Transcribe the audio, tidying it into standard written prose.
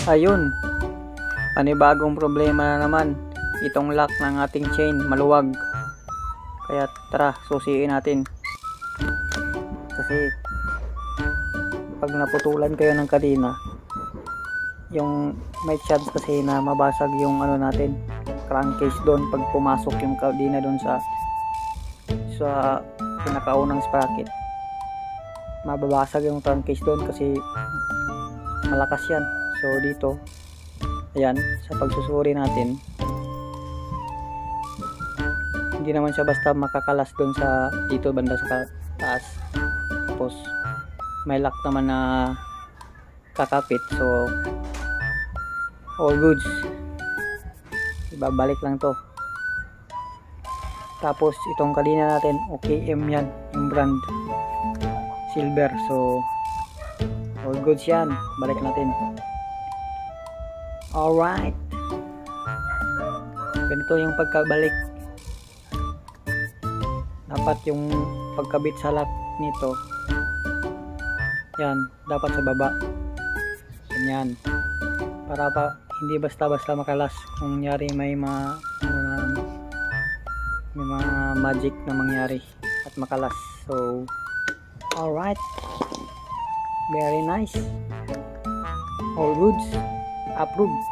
Ayun, panibagong problema na naman. Itong lock ng ating chain maluwag. Kaya tara, susiin natin. Kasi pag naputulan kayo ng kadena, yung may chance kasi na mabasag yung ano natin, crankcase doon pag pumasok yung kadena doon sa pinakaunang sprocket. Mababasag yung crankcase doon kasi malakas yan. So dito, ayan, sa pagsusuri natin, hindi naman siya basta makakalas doon sa dito banda sa taas. Tapos may lock naman na kakapit, so all goods. Ibabalik lang to. Tapos itong kadena natin, OKM yan, yung brand silver, so all goods yan. Balik natin. Alright, ganito yung pagkabalik. Dapat yung pagkabit sa lock nito, yan, dapat sa baba, ganyan, para pa hindi basta-basta makalas kung nangyari may mga magic na mangyari at makalas. So alright, very nice, all goods, approved.